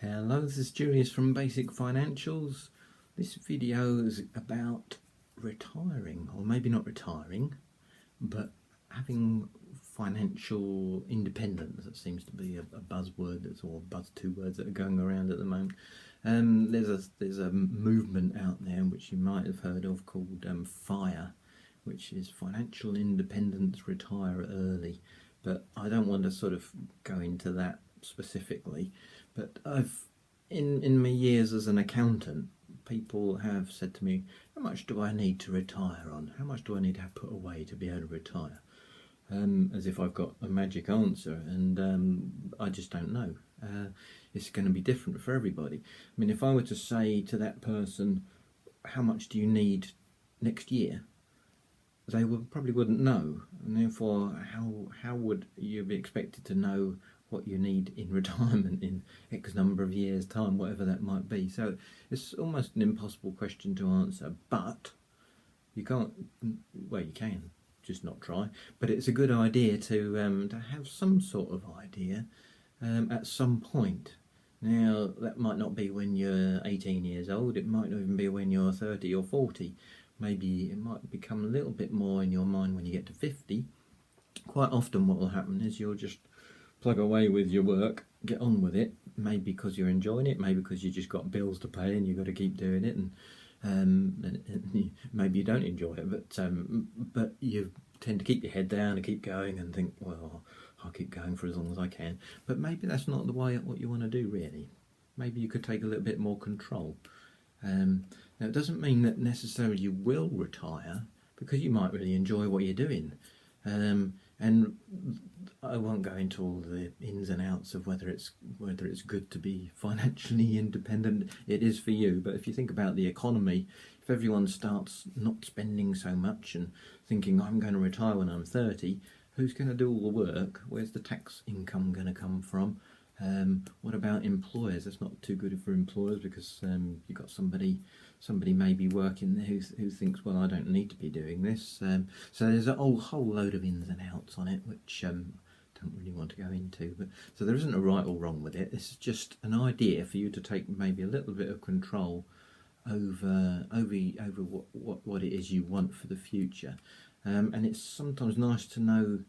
Hello, this is Julius from Basic Financials. This video is about retiring, or maybe not retiring, but having financial independence. That seems to be a buzzword, or buzz two words that are going around at the moment. There's a movement out there which you might have heard of called FIRE, which is Financial Independence Retire Early. But I don't want to sort of go into that specifically. But in my years as an accountant, people have said to me, how much do I need to retire on? How much do I need to have put away to be able to retire? As if I've got a magic answer, and I just don't know. It's going to be different for everybody. I mean, if I were to say to that person, how much do you need next year? They probably wouldn't know, and therefore how would you be expected to know what you need in retirement in X number of years' time, whatever that might be? So it's almost an impossible question to answer, but you can't, well, you can just not try, but it's a good idea to have some sort of idea at some point. Now, that might not be when you're 18 years old, it might not even be when you're 30 or 40. Maybe it might become a little bit more in your mind when you get to 50. Quite often what will happen is you'll just plug away with your work, get on with it, maybe because you're enjoying it, maybe because you've just got bills to pay and you've got to keep doing it, and maybe you don't enjoy it, but you tend to keep your head down and keep going and think, well, I'll keep going for as long as I can. But maybe that's not the way what you want to do, really. Maybe you could take a little bit more control. Now, it doesn't mean that necessarily you will retire, because you might really enjoy what you're doing. And I won't go into all the ins and outs of whether it's good to be financially independent. It is for you, but if you think about the economy, if everyone starts not spending so much and thinking, I'm going to retire when I'm 30, who's going to do all the work? Where's the tax income going to come from? What about employers? That's not too good for employers, because you've got somebody maybe working there who thinks, well, I don't need to be doing this. So there's a whole load of ins and outs on it, which I don't really want to go into. But so there isn't a right or wrong with it. This is just an idea for you to take maybe a little bit of control over what it is you want for the future. And it's sometimes nice to know.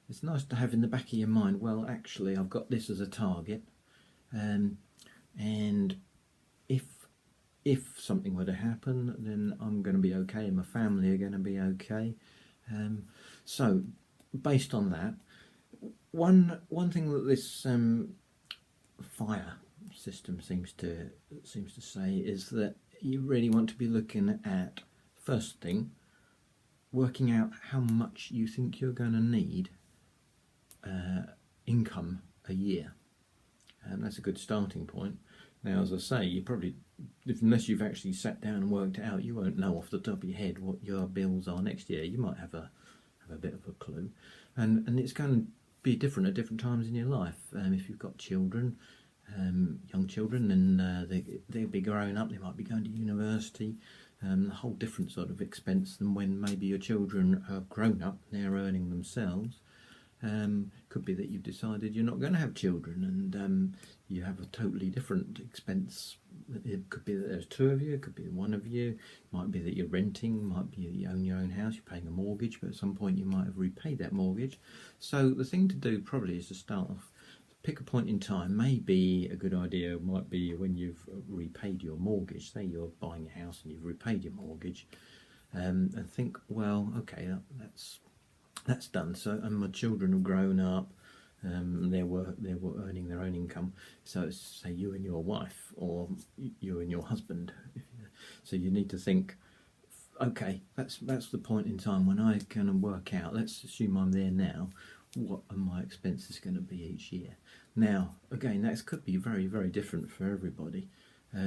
It's nice to have in the back of your mind, well, actually, I've got this as a target, and if something were to happen, then I'm going to be okay, and my family are going to be okay. So, based on that, one thing that this FIRE system seems to say is that you really want to be looking at, first thing, working out how much you think you're going to need income a year, and that's a good starting point. Now, as I say, you probably, unless you've actually sat down and worked it out, you won't know off the top of your head what your bills are next year. You might have a bit of a clue, and it's going to be different at different times in your life. If you've got children, young children, and they'll be growing up, they might be going to university. A whole different sort of expense than when maybe your children are grown up, they're earning themselves. Could be that you've decided you're not going to have children, and you have a totally different expense. It could be that there's two of you, it could be one of you, it might be that you're renting, might be that you own your own house, you're paying a mortgage, but at some point you might have repaid that mortgage. So the thing to do probably is to start off, pick a point in time. Maybe a good idea might be when you've repaid your mortgage. Say you're buying a house and you've repaid your mortgage, and think, well, okay, that's done. So, and my children have grown up, they were earning their own income. So it's, say, you and your wife, or you and your husband. So you need to think, okay, that's the point in time when I can work out. Let's assume I'm there now. What are my expenses going to be each year? Now, again, that could be very, very different for everybody.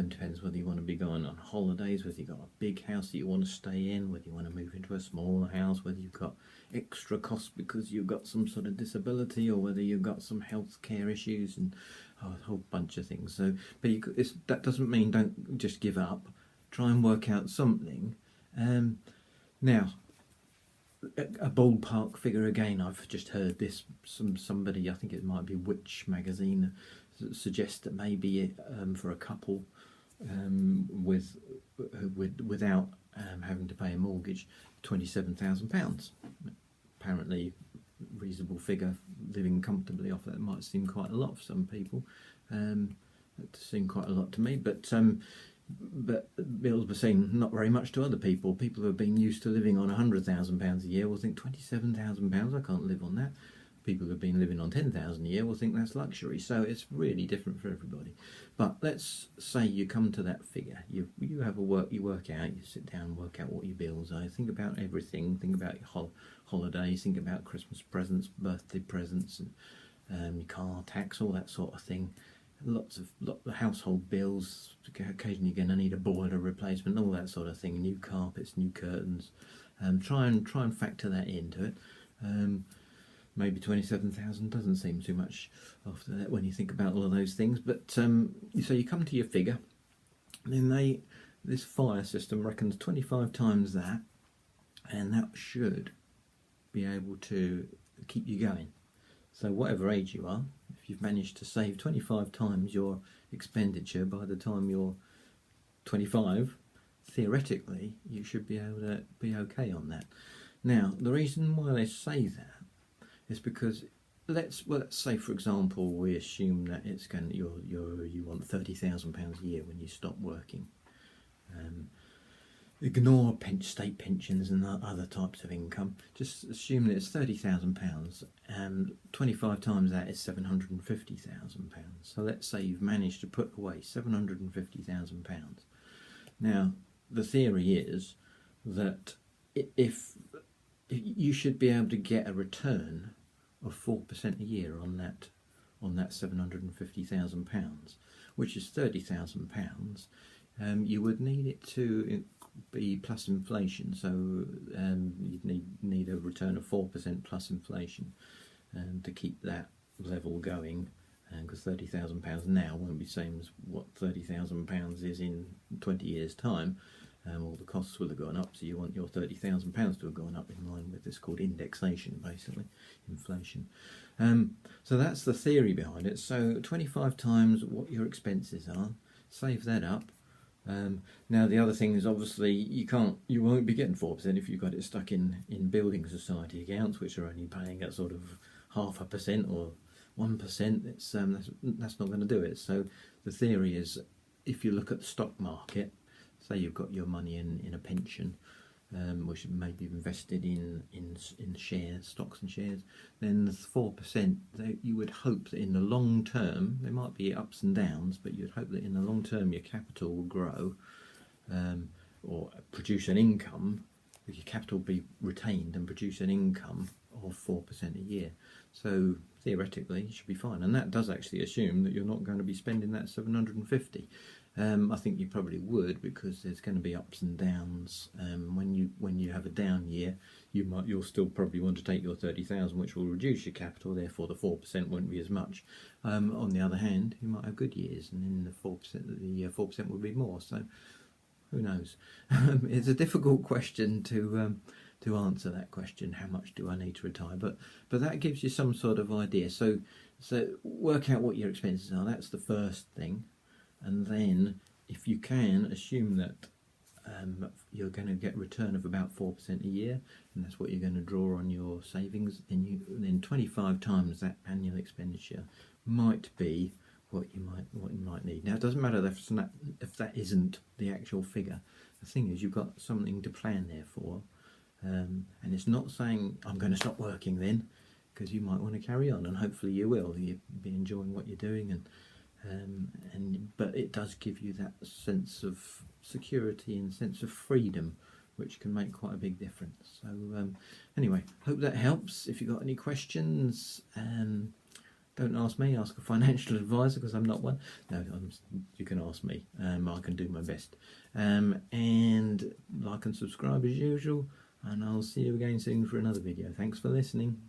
Depends whether you want to be going on holidays, whether you've got a big house that you want to stay in, whether you want to move into a smaller house, whether you've got extra costs because you've got some sort of disability, or whether you've got some health care issues, and a whole bunch of things. So, but that doesn't mean don't just give up. Try and work out something. Now, a ballpark figure again. I've just heard this somebody. I think it might be Which magazine suggest that maybe for a couple without having to pay a mortgage, £27,000. Apparently, reasonable figure. Living comfortably off that might seem quite a lot for some people. It seemed quite a lot to me, but bills were seem not very much to other people. People who have been used to living on £100,000 a year will think £27,000, I can't live on that. People who have been living on £10,000 a year will think that's luxury. So it's really different for everybody. But let's say you come to that figure. You have you work out, you sit down and work out what your bills are. Think about everything. Think about your holidays. Think about Christmas presents, birthday presents, and your car tax, all that sort of thing. Lots of household bills. Occasionally you're going to need a boiler replacement, all that sort of thing. New carpets, new curtains. Try and factor that into it. Maybe 27,000 doesn't seem too much after that when you think about all of those things. But so you come to your figure, and then this fire system reckons 25 times that, and that should be able to keep you going. So whatever age you are, if you've managed to save 25 times your expenditure by the time you're 25, theoretically you should be able to be okay on that. Now, the reason why they say that is because let's say, for example, we assume that it's going you want £30,000 a year when you stop working. Ignore state pensions and other types of income. Just assume that it's £30,000, and 25 times that is £750,000. So let's say you've managed to put away £750,000. Now, the theory is that if you should be able to get a return of 4% a year on that £750,000, which is £30,000. You would need it to be plus inflation, so you'd need a return of 4% plus inflation to keep that level going. Because £30,000 now won't be the same as what £30,000 is in 20 years' time. All the costs will have gone up, so you want your £30,000 to have gone up in line with this, called indexation, basically, inflation. So that's the theory behind it. So 25 times what your expenses are, save that up. Now the other thing is, obviously you won't be getting 4% if you've got it stuck in building society accounts, which are only paying at sort of 0.5% or 1%. That's not going to do it. So the theory is, if you look at the stock market, say you've got your money in a pension, which may be invested in shares, stocks and shares, then the 4%, you would hope that in the long term, there might be ups and downs, but you'd hope that in the long term your capital will grow or produce an income. Your capital will be retained and produce an income of 4% a year. So theoretically, you should be fine. And that does actually assume that you're not going to be spending that 750. I think you probably would, because there's going to be ups and downs. When you have a down year, you'll still probably want to take your 30,000, which will reduce your capital. Therefore, the 4% won't be as much. On the other hand, you might have good years, and then the 4% will be more. So, who knows? It's a difficult question to answer that question. How much do I need to retire? But that gives you some sort of idea. So work out what your expenses are. That's the first thing. And then, if you can, assume that you're going to get a return of about 4% a year, and that's what you're going to draw on your savings. Then 25 times that annual expenditure might be what you might need. Now, it doesn't matter if that isn't the actual figure. The thing is, you've got something to plan there for, and it's not saying I'm going to stop working then, because you might want to carry on, and hopefully you will. You'll be enjoying what you're doing, but it does give you that sense of security and sense of freedom, which can make quite a big difference. So anyway, hope that helps. If you've got any questions, don't ask me, ask a financial advisor, because I'm not one. No, you can ask me. I can do my best. And like and subscribe as usual, and I'll see you again soon for another video. Thanks for listening.